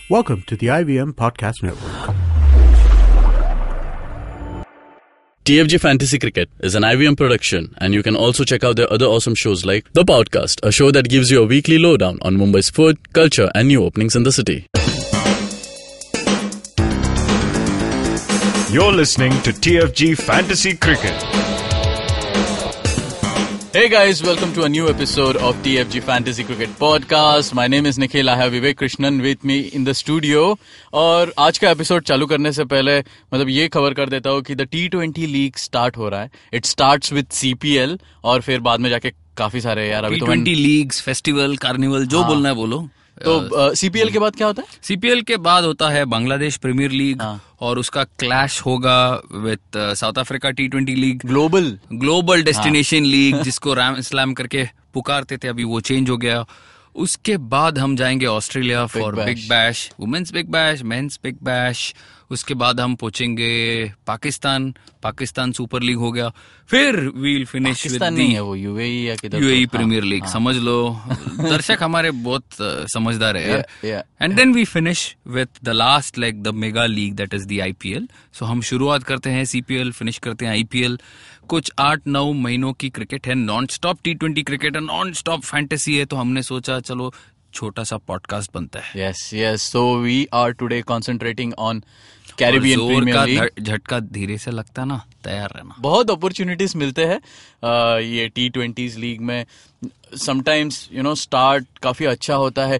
Welcome to the IVM Podcast Network. TFG Fantasy Cricket is an IVM production, and you can also check out their other awesome shows like The Podcast, a show that gives you a weekly lowdown on Mumbai's food, culture, and new openings in the city. You're listening to TFG Fantasy Cricket. Hey guys, welcome to a new episode of TFG Fantasy Cricket Podcast. My name is Nikhil. I have Vivek Krishnan with me in the studio. और आज का episode चालू करने से पहले मतलब ये खबर कर देता हूँ कि द T20 लीग स्टार्ट हो रहा है. इट स्टार्ट्स विद CPL और फिर बाद में जाके काफी सारे यार अभी T20 लीग्स, फेस्टिवल, कार्निवल, जो बोलना है बोलो. तो CPL के बाद क्या होता है? CPL के बाद होता है बांग्लादेश प्रीमियर लीग और उसका क्लैश होगा with south Africa T20 league, global destination league जिसको रैम स्लैम करके पुकारते थे, अभी वो चेंज हो गया. उसके बाद हम जाएंगे Australia for big bash, women's big bash, men's big bash. उसके बाद हम पहुंचेंगे पाकिस्तान सुपर लीग हो गया. फिर वील फिनिश विद वो यूएई या किधर यूएई प्रीमियर लीग. समझ लो दर्शक हमारे बहुत समझदार है. And then we finish with the last like the mega league that is the IPL. So हम शुरुआत करते हैं CPL, फिनिश करते हैं IPL. कुछ 8-9 महीनों की क्रिकेट है, नॉन स्टॉप T20 क्रिकेट है, नॉन स्टॉप फैंटेसी है. तो हमने सोचा चलो छोटा सा पॉडकास्ट बनता है. Yes so we are today concentrating on Caribbean Premier League. झटका धीरे से लगता ना, तैयार रहना. बहुत अपॉर्चुनिटीज मिलते हैं ये T20 लीग में. समटाइम्स स्टार्ट काफी अच्छा होता है,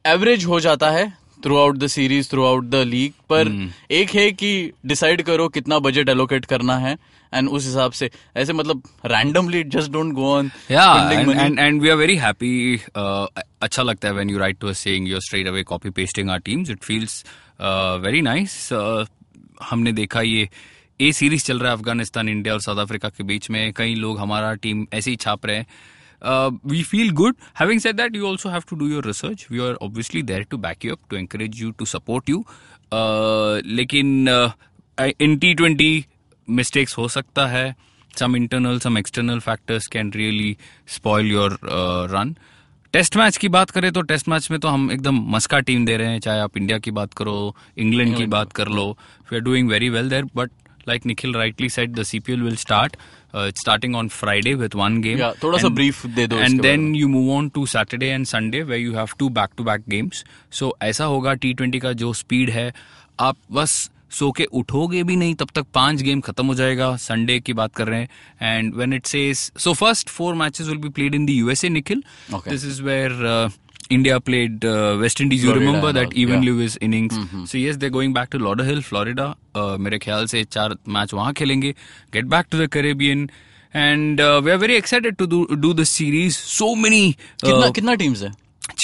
एवरेज हो जाता है through out the series, through out the league. पर एक है कि डिसाइड करो कितना बजट एलोकेट करना है एंड उस हिसाब से ऐसे मतलब randomly just don't go on. And we are very happy. अच्छा लगता है when you write to us saying you are straight away copy pasting our teams. It feels very nice. हमने देखा ये ए सीरीज चल रहा है अफगानिस्तान, इंडिया और साउथ अफ्रीका के बीच में. कई लोग हमारा टीम ऐसे ही छाप रहे हैं. We feel good. Having said that, you also have to do your research. We are obviously there to back you up, to encourage you, to support you. लेकिन in T20 mistakes हो सकता है. Some internal, some external factors can really spoil your run. Test match की बात करें तो test match में तो हम एकदम मस्का टीम दे रहे हैं. चाहे आप इंडिया की बात करो, इंग्लैंड की बात कर लो, we are doing very well there. But like Nikhil rightly said, the CPL will start. It's starting on Friday with one game. Yeah, थोड़ा सा brief दे दो. And then you move on to Saturday and Sunday where you have 2 back-to-back games. So ऐसा होगा T20 का जो speed है, आप बस सो के उठोगे भी नहीं तब तक 5 गेम खत्म हो जाएगा. संडे की बात कर रहे हैं. And when it says, so first 4 matches will be played in the USA, Nikhil. Okay. This is where India played West Indies. You remember that Evan Lewis innings. So yes, they're going back to Lauderhill, Florida. मेरे ख्याल से 4 match वहाँ खेलेंगे. Get back to the Caribbean. And we are very excited to do the series. So many. कितना teams है?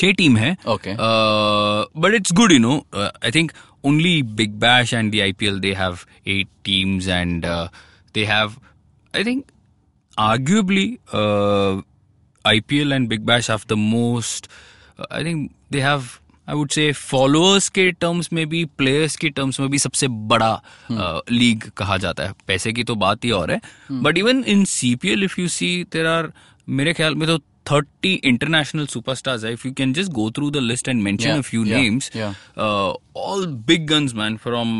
6 team है. Okay. But it's good, I think only Big Bash and the IPL, they have 8 teams and they have, I think, arguably IPL and Big Bash have the most. I think they have, I would say, followers के terms में भी, players के terms में भी सबसे बड़ा league कहा जाता है. पैसे की तो बात ही और है. But even in CPL if you see, there are मेरे ख्याल में तो 30 international superstars. If you can just go through the list and mention a few names, all big guns, man. From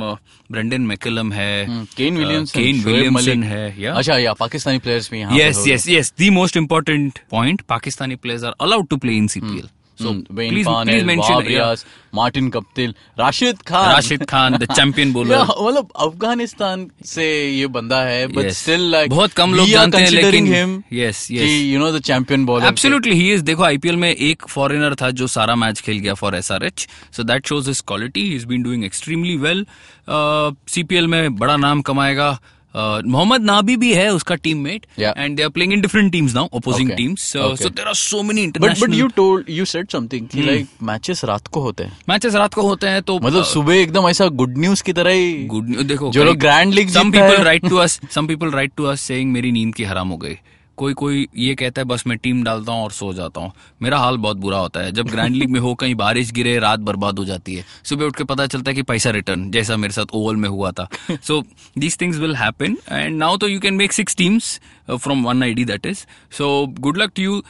Brendan McCullum है, Kane Williamson है. अच्छा, Pakistani players भी यहाँ. Yes. The most important point: Pakistani players are allowed to play in CPL. So please mention Martin Guptill, Rashid Khan the champion bowler. मतलब अफगानिस्तान से ये बंदा है, but still like बहुत कम लोग जानते हैं, लेकिन him yes the champion bowler. Absolutely he is. देखो IPL में एक फॉरेनर था जो सारा मैच खेल गया for SRH. So that shows his quality. He's been doing extremely well. CPL में बड़ा नाम कमाएगा. मोहम्मद नाबी भी है उसका teammate. And they are playing in different teams now, opposing teams. So there are so many international. But you said something कि like matches रात को होते हैं. तो मतलब सुबह एकदम ऐसा गुड न्यूज की तरह ही. गुड न्यूज देखो, जो लोग grand league some people write to us saying मेरी नींद की हराम हो गई. कोई ये कहता है बस मैं टीम डालता हूँ और सो जाता हूँ. मेरा हाल बहुत बुरा होता है जब ग्रैंड लीग में हो, कहीं बारिश गिरे, रात बर्बाद हो जाती है. सुबह उठ के पता चलता है कि पैसा रिटर्न, जैसा मेरे साथ ओवल में हुआ था. So these things will happen. And now तो you can make 6 teams from 1 ID, that is. So good luck to you.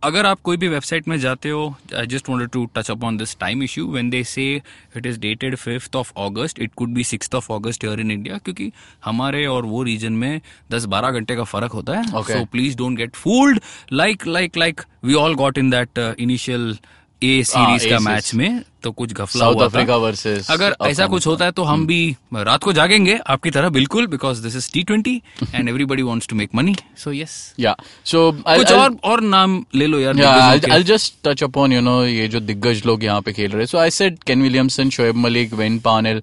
अगर आप कोई भी वेबसाइट में जाते हो, I just wanted to touch upon this time issue when they say it is dated 5th of August, it could be 6th of August here in India, क्योंकि हमारे और वो रीजन में 10-12 घंटे का फर्क होता है. Okay. So please don't get fooled like we all got in that initial a series का मैच में. तो कुछ घफला साउथ हुआ अफ्रीका था. वर्सेस अगर ऐसा कुछ होता है तो हम भी रात को जागेंगे आपकी तरह, बिल्कुल, because this is T20 and everybody wants to make money. So yes, या सो कुछ और नाम ले लो यार. I'll just touch upon ये जो दिग्गज लोग यहाँ पे खेल रहे हैं. So I said Ken Williamson, Shoaib Malik, Wayne Parnell,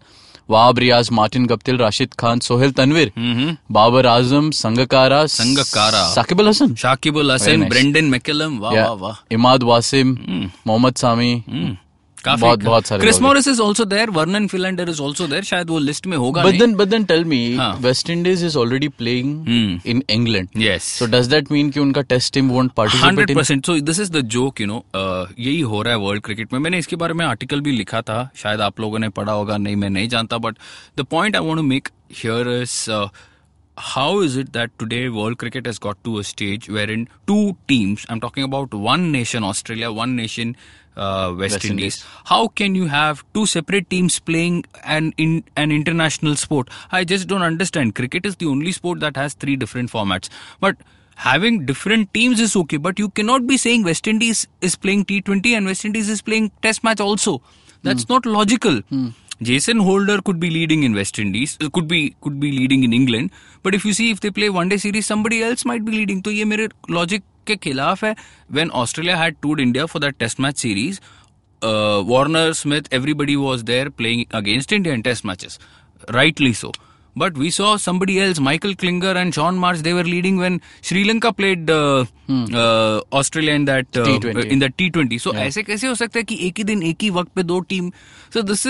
Wahab Riaz, Martin Guptill, Rashid Khan, Sohail Tanvir, Babar Azam, Sangakkara, Shakib Al Hasan, Very nice. Brendan McCullum, वाह वाह. Imad Wasim, Mohammad Sami. बहुत सारे Chris Morris is also there, Vernon Philander is also there. शायद वो list में होगा नहीं. But then tell me, West Indies is already playing in England. Yes. So does that mean कि उनका test team won't participate 100%. So this is the joke, यही हो रहा है वर्ल्ड क्रिकेट में. मैंने इसके बारे में आर्टिकल भी लिखा था, शायद आप लोगों ने पढ़ा होगा, नहीं मैं नहीं जानता. But the point I want to make here is how is it that today world cricket has got to a stage wherein two teams, I'm talking about one nation Australia, one nation West Indies. How can you have two separate teams playing an international sport? I just don't understand. Cricket is the only sport that has 3 different formats. But having different teams is okay, but you cannot be saying West Indies is playing T20 and West Indies is playing Test match also. That's not logical. Jason Holder could be leading in West Indies, could be leading in England, but if you see, if they play one day series, somebody else might be leading. तो ये मेरे logic के खिलाफ है. When Australia had toured India for that Test match series, Warner, Smith, everybody was there playing against India in Test matches, rightly so. But we saw somebody else, Michael Klinger and Sean Marsh, they were leading when Sri Lanka played Australia in that T20. So ऐसे कैसे हो सकता है कि एक ही दिन एक ही वक्त पे 2 team? So this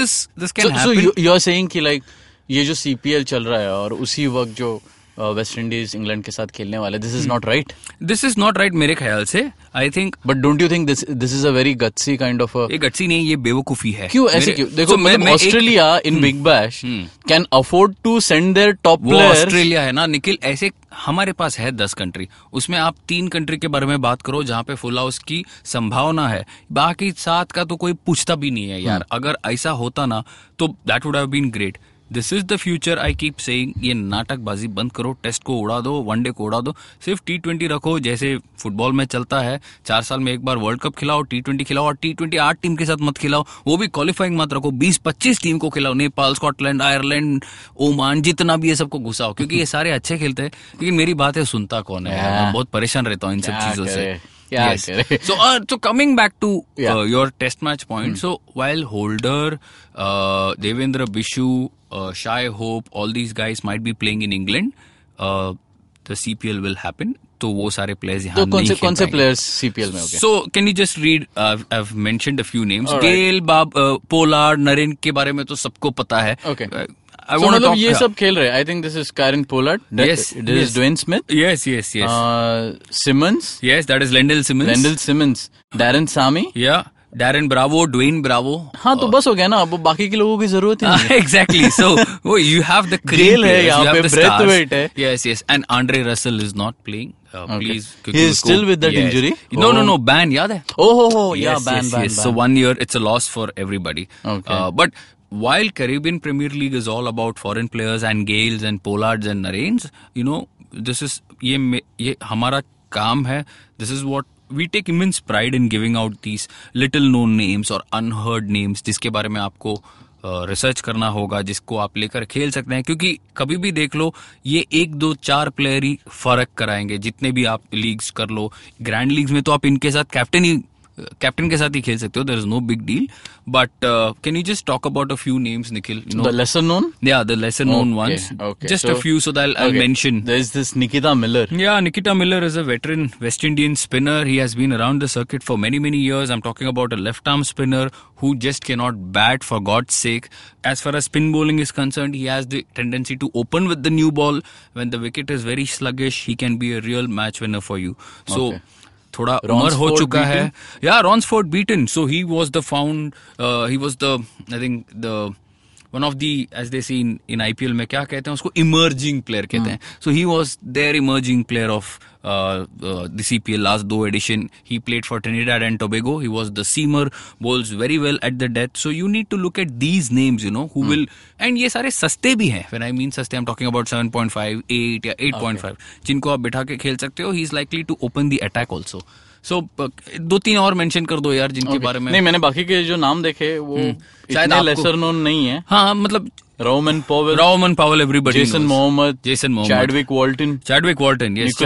can happen. So you're saying कि like ये जो CPL चल रहा है और उसी वक्त जो वेस्ट इंडीज इंग्लैंड के साथ खेलने वाले, this is not right. This is not right मेरे ख्याल से. I think, but don't you think this is a very gutsy kind of. ये गट्सी नहीं, ये बेवकूफी है. क्यों ऐसे क्यों? देखो, Australia in big bash can afford to send their top players. Australia है ना निखिल, ऐसे हमारे पास है 10 कंट्री, उसमें आप 3 कंट्री के बारे में बात करो जहां पे फुल हाउस की संभावना है, बाकी 7 का तो कोई पूछता भी नहीं है यार. अगर ऐसा होता ना तो that would have been great. This is the future. I keep saying, ये नाटकबाजी बंद करो. टेस्ट को उड़ा दो, वनडे को उड़ा दो, सिर्फ T20 रखो. जैसे फुटबॉल में चलता है, 4 साल में एक बार वर्ल्ड कप खिलाओ, T20 खिलाओ. और T20 8 टीम के साथ मत खिलाओ, वो भी क्वालिफाइंग मत रखो. 20-25 टीम को खिलाओ. नेपाल, स्कॉटलैंड, आयरलैंड, ओमान, जितना भी ये सबको घुसाओ, क्योंकि ये सारे अच्छे खेलते हैं. लेकिन मेरी बात है, सुनता कौन है? मैं बहुत परेशान रहता हूँ इन सब चीजों से. Yes. So coming back to your Test match point. So while Holder, Devendra Bishu, Shai Hope, all these guys might be playing in England, the CPL will happen. तो वो सारे प्लेयर्स यहाँ नहीं खेल कौन से प्लेयर्स CPL में होंगे? So can you just read? I've mentioned a few names. Gale, Pollard, Narine के बारे में तो सबको पता है. Okay. मतलब ये सब खेल रहे हैं. I think this is Kieron Pollard. This is Dwayne Smith. Yes. Simmons. Yes, that is Lendl Simmons. Darren Sammy. Yeah. Darren Bravo, Dwayne Bravo. हाँ तो बस हो गया ना, अब बाकी के लोगों की जरूरत ही नहीं. Exactly. So you have the Gale है यहाँ पे, Braithwaite है. Yes. And Andre Russell is not playing. Please. He is still with that injury. No. Ban याद है? Yeah, ban. So 1 year, it's a loss for everybody. Okay. But while Caribbean Premier League is all about foreign players and Gales and Pollards and Narines, this is ये हमारा काम है. This is what we take immense pride in, giving out these little known names or unheard names, जिसके बारे में आपको research करना होगा, जिसको आप लेकर खेल सकते हैं. क्योंकि कभी भी देख लो, ये 1, 2, 4 प्लेयर ही फर्क कराएंगे. जितने भी आप लीग्स कर लो, ग्रैंड लीग्स में तो आप इनके साथ कैप्टन के साथ ही खेल सकते हो. There is no big deal. But can you just talk about a few names, Nikhil? The lesser known? Yeah, the lesser known ones. Okay. Just a few, so that I'll mention. There is this Nikita Miller. Yeah, Nikita Miller is a veteran West Indian spinner. He has been around the circuit for many years. I'm talking about a left-arm spinner who just cannot bat, for God's sake. As far as spin bowling is concerned, he has the tendency to open with the new ball. When the wicket is very sluggish, he can be a real match winner for you. So. Okay. थोड़ा उम्र हो चुका है. Yeah, Ronsford beaten. So he was the I think the one of the, as they see in IPL में क्या कहते हैं उसको, इमर्जिंग प्लेयर कहते हैं. So he was there emerging player of the CPL last 2 edition. He played for Trinidad and Tobago. He was the seamer, bowls very well at the death. So you need to look at these names, who will, and ये सारे सस्ते भी हैं. When I mean सस्ते, I'm talking about 7.5, 8 या 8.5, जिनको आप बिठा के खेल सकते हो. He is likely to open the attack also. So 2-3 और मेंशन कर दो यार जिनके बारे में. नहीं, मैंने बाकी के जो नाम देखे वो इतने लेसर नोन नहीं है. हाँ, मतलब Roman Powell, everybody Jason Mohammed, Chadwick Walton, yes,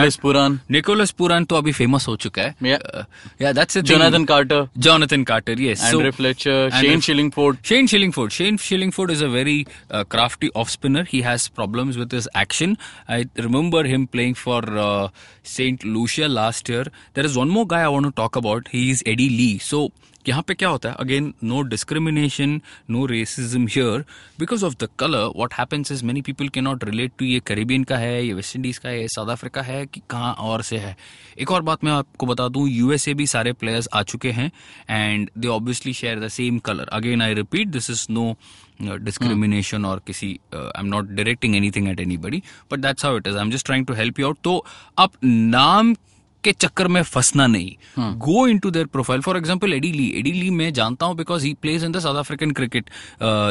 Nicholas Puran तो अभी फेमस हो चुका है. Yeah, that's the thing. Jonathan Carter, yes. Andre Fletcher, Shane Shillingford is a very crafty off spinner. He has problems with his action. I remember him playing for St. Lucia last year. There is one more guy I want to talk about. He is Eddie Lee. So यहाँ पे क्या होता है, again no discrimination, no racism here because of the colour. What happens is many people can not relate to ये Caribbean का है, ये West Indies का है, ये साउथ अफ्रीका है कि कहाँ और से है. एक और बात मैं आपको बता दूं, यूएसए भी सारे प्लेयर्स आ चुके हैं and they obviously share the same colour. Again I repeat, this is no discrimination or किसी I'm not directing anything at anybody, but that's how it is. I'm just trying to help you out. तो आप नाम के चक्कर में फंसना नहीं. Go into their profile. For example Eddie Leie मैं जानता हूं because he plays in the South African cricket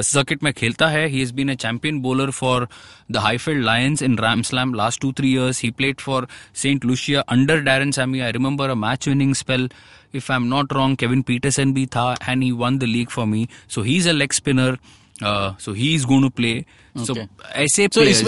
circuit में खेलता है. He has been a champion bowler for the Highveld Lions in Ram Slam last 2-3 years. He played for St. Lucia under Darren Sammy. I remember a match winning spell. If I'm not wrong, Kevin Peterson भी था and he won the league for me. So he's a leg spinner. So he is going to play. So ऐसे players,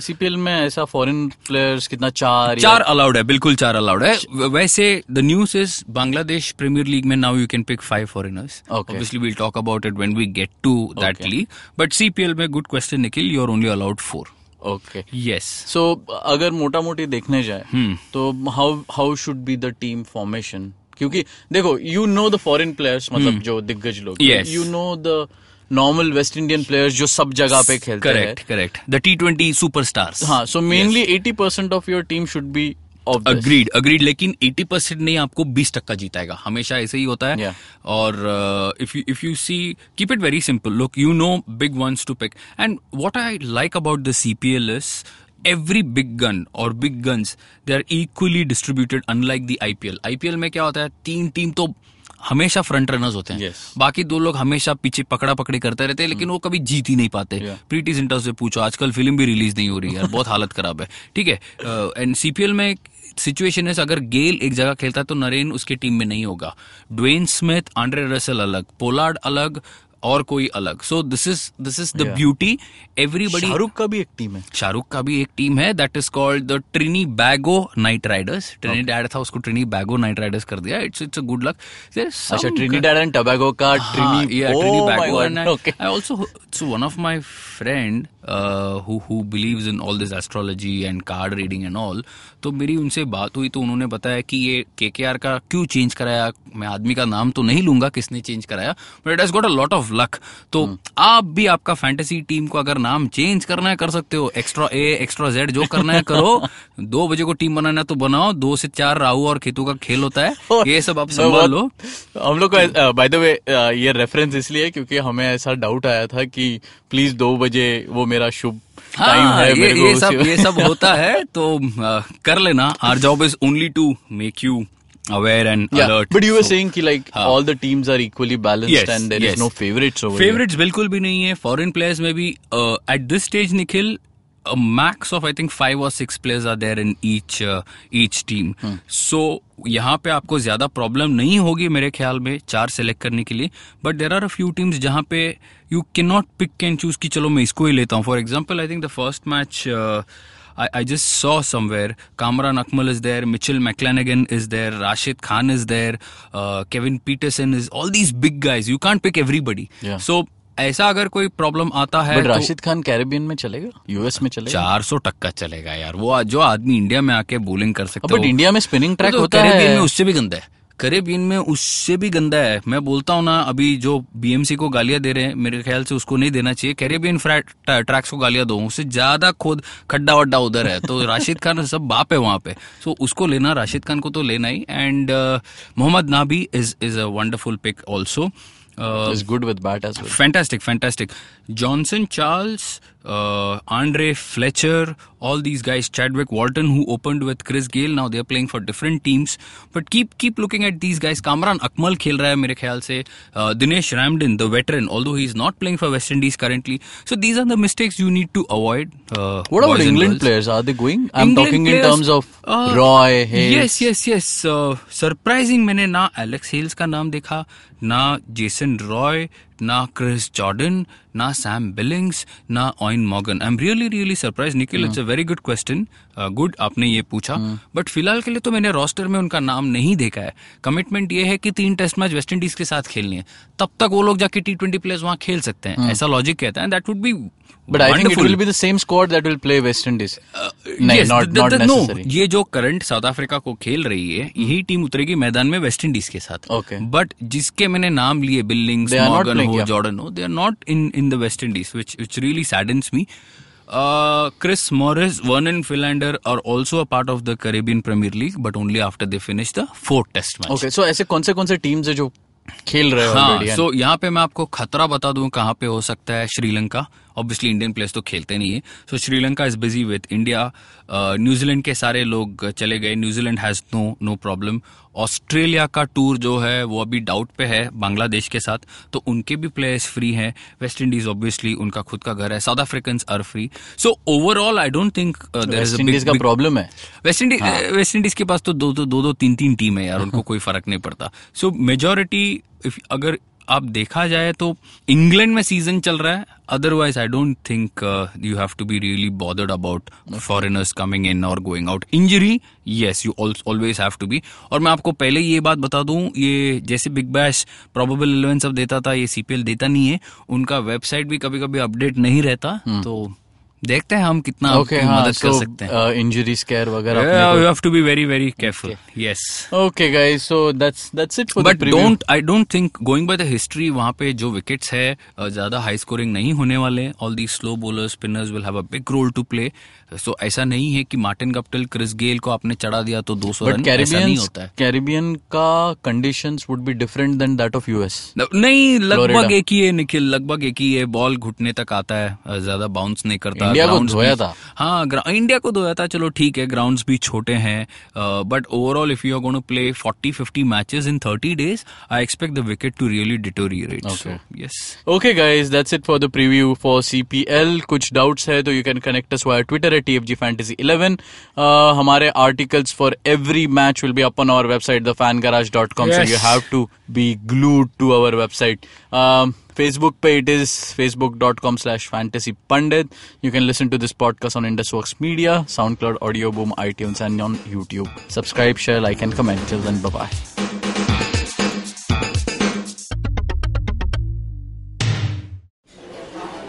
CPL में ऐसा foreign players कितना 4 allowed है, बिल्कुल 4 allowed है. वैसे the news is Bangladesh Premier League में now you can pick 5 foreigners. Obviously we'll talk about it when we get to that league. But CPL में good question Nikhil, you're only allowed 4. Okay. Yes. So अगर मोटा मोटी देखने जाए तो how should be the team formation? क्योंकि देखो, you know the foreign players, मतलब जो दिग्गज लोग, you know the normal West Indian players जो सब जगह पे खेलते हैं. करेक्ट. The T20 superstars. हाँ, so mainly 80% of your team should be of this. Agreed. लेकिन 80% नहीं, आपको 20% जीताएगा. हमेशा ऐसे ही होता है. और if you see, keep it very simple. Look, you know big ones to pick. And what I like about the CPL is every big gun or big guns, they are equally distributed, unlike the IPL में क्या होता है, 3 team तो हमेशा front runners होते हैं. बाकी 2 लोग हमेशा पीछे पकड़ा पकड़ी करते रहते हैं, लेकिन वो कभी जीत ही नहीं पाते. प्रीति जिंटा से पूछो, आजकल फिल्म भी रिलीज नहीं हो रही है, बहुत हालत खराब है. ठीक है. एंड CPL में सिचुएशन है, अगर गेल एक जगह खेलता है तो नरेन उसकी टीम में नहीं होगा. ड्वेन स्मिथ, आंड्रे रसेल अलग, पोलार्ड अलग, और कोई अलग. So this is the beauty. Everybody. Shahrukh का भी एक टीम है. That is called the Trinbago Knight Riders. Trinidad था, उसको ट्रिनिबैगो नाइट राइडर्स कर दिया. It's a good luck. अच्छा, ट्रिनिडैड एंड टोबैगो का Trinbago. I also, so one of my friend who believes in all this astrology and card reading and all, तो मेरी उनसे बात हुई तो उन्होंने बताया कि ये KKR का क्यों चेंज कराया. मैं आदमी का नाम तो नहीं लूंगा किसने चेंज कराया, but it has got a lot of luck. तो आप भी आपका फैंटेसी टीम को अगर नाम चेंज करना है कर सकते हो. एक्स्ट्रा A एक्स्ट्रा Z जो करना है करो. 2 बजे को टीम बनाना तो बनाओ. 2 से 4 राहु और खेतू का खेल होता है. ये सब आप संभाल लो. हम लोग को बाय द वे ये रेफरेंस इसलिए क्योंकि हमें ऐसा डाउट आया था कि प्लीज 2 बजे वो मेरा शुभ टाइम है. ये सब होता है तो कर लेना. Our job is only to make you aware and alert. But you were saying कि like all the teams are equally balanced and there is no favorites over favorites बिल्कुल भी नहीं है. Foreign players में भी at this stage Nikhil a max of I think 5 or 6 players are there in each team. So यहाँ पे आपको ज्यादा प्रॉब्लम नहीं होगी मेरे ख्याल में 4 सेलेक्ट करने के लिए. But there are a few teams जहाँ पे you can not pick and choose कि चलो मैं इसको ही लेता हूँ. For example I think the first match I just saw somewhere Kamran Akmal is there, Mitchell McClanahan is there, Rashid Khan is there, Kevin Peterson is, all these big guys. You can't pick everybody. So ऐसा अगर कोई problem आता है तो Rashid Khan Caribbean में चलेगा, US में चलेगा, 400% चलेगा यार. वो जो आदमी इंडिया में आके बॉलिंग कर सकता है. बट इंडिया में स्पिनिंग ट्रैक होता है, कैरेबियन में उससे भी गंदा है. कैरेबियन में उससे भी गंदा है. मैं बोलता हूँ ना, अभी जो BMC को गालियां दे रहे हैं मेरे ख्याल से उसको नहीं देना चाहिए. कैरेबियन ट्रैक्स को गालियां दो, उससे ज्यादा खुद खड्डा वड्डा उधर है. तो राशिद खान सब बाप है वहां पे. सो उसको लेना, राशिद खान को तो लेना ही. And Mohammad Nabi is a wonderful pick also. He's good with bat as well. Fantastic. Johnson, Charles, Andre Fletcher, all these guys, Chadwick Walton, who opened with Chris Gayle, now they're playing for different teams. But keep looking at these guys. Kamran Akmal खेल रहा है मेरे ख्याल से. Dinesh Ramdin, the veteran, although he's not playing for West Indies currently. So these are the mistakes you need to avoid. What about England players? Are they going? I'm talking in terms of Roy, Hales. Yes. Surprising, मैंने ना Alex Hales का नाम देखा, ना Jason Roy, ना Chris Jordan, ना Sam Billings, ना Owen Morgan. I'm really surprised. Nikhil, it's a very good question. Good, आपने ये पूछा. बट फिलहाल के लिए तो मैंने रोस्टर में उनका नाम नहीं देखा है. कमिटमेंट ये है कि 3 टेस्ट मैच वेस्ट इंडीज के साथ खेलनी है. तब तक वो लोग जाके T20 प्लेयर्स वहां खेल सकते हैं. ऐसा लॉजिक कहता है. That would be But I think it will be the same squad that will play West Indies. Yes, not necessary. No, ये जो करंट साउथ अफ्रीका को खेल रही है, यही टीम उतरेगी मैदान में वेस्ट इंडीज के साथ. Okay. बट जिसके मैंने नाम लिए, बिलिंग्स, मॉर्गन हो, जॉर्डन हो, they are not in the West Indies, which really saddens me. Chris Morris, Vernon Philander are also a part of the Caribbean Premier League, but only after they finish the 4th test match. Okay, so ऐसे कौन से teams है जो खेल रहे हैं already? हाँ, so यहाँ पे मैं आपको खतरा बता दूं कहाँ पे हो सकता है. श्रीलंका, ऑब्वियसली इंडियन प्लेयर्स तो खेलते नहीं है. So Sri Lanka is busy with India. New Zealand के सारे लोग चले गए. New Zealand has no problem. Australia का टूर जो है वो अभी डाउट पे है बांग्लादेश के साथ, तो उनके भी प्लेयर्स फ्री हैं. वेस्ट इंडीज ऑब्वियसली उनका खुद का घर है. South Africans are free. So overall I don't think there is a big problem है. वेस्ट इंडीज के पास तो दो 3 टीम है यार, उनको कोई फर्क नहीं पड़ता. सो मेजोरिटी, अगर आप देखा जाए तो इंग्लैंड में सीजन चल रहा है. Otherwise I don't think you have to be really bothered about foreigners coming in और going out. Injury, yes, you always have to be. और मैं आपको पहले ये बात बता दूं, ये जैसे बिग बैश प्रोबेबल 11 सब देता था, ये सीपीएल देता नहीं है. उनका वेबसाइट भी कभी कभी अपडेट नहीं रहता. तो देखते हैं हम कितना मदद कर सकते हैं. इंजरी स्केयर वगैरह, you have to be very careful. Yes. Okay guys, so that's it for But the preview. I don't think, going by the history, वहाँ पे जो wickets है ज्यादा हाई स्कोरिंग नहीं होने वाले. All these slow bowlers, spinners will have a big role to play. So ऐसा नहीं है कि मार्टिन गप्टिल, क्रिस गेल को आपने चढ़ा दिया तो 200 रन, ऐसा नहीं होता है. कैरिबियन का conditions would be different than that of US. नहीं, लगभग एक ही है निखिल, लगभग एक ही है. बॉल घुटने तक आता है, ज्यादा बाउंस नहीं करता. इंडिया को धोया था. हाँ, इंडिया को धोया था. चलो ठीक है, ग्राउंड्स भी छोटे हैं. But overall if you are going to play 40-50 matches in 30 days, I expect the wicket to really deteriorate. Okay. Yes. Okay guys, that's it for the preview for CPL. कुछ डाउट्स है तो you can connect us via Twitter TFG Fantasy 11. हमारे articles for every match will be up on our website thefangarage.com. So you have to be glued to our website. Facebook पे it is facebook.com/fantasypundit. You can listen to this podcast on IndusWorks Media, SoundCloud, Audio Boom, iTunes and on YouTube. Subscribe, share, like and comment. Till then, bye-bye.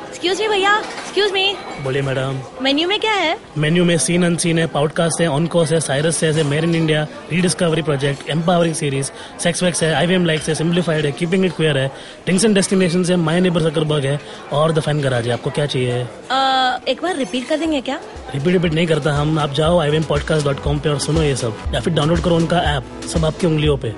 Excuse me भैया, excuse me. बोलिए madam. Menu में क्या है? Menu में scene unseen है, podcast है, on course है, Cyrus है, made in India, rediscovery project, empowering series, sex wax है, IVM लाइक्स है, सिंप्लीफाइड है, कीपिंग इट क्वियर है, थिंग्स एंड डेस्टिनेशंस है, माय नेबर जकरबर्ग है और द फैन गराज है. आपको क्या चाहिए? एक बार रिपीट कर देंगे क्या? रिपीट नहीं करता हम. आप जाओ IVMpodcast.com पे और सुनो ये सब, या फिर डाउनलोड करो उनका ऐप. सब आपकी उंगलियों पे.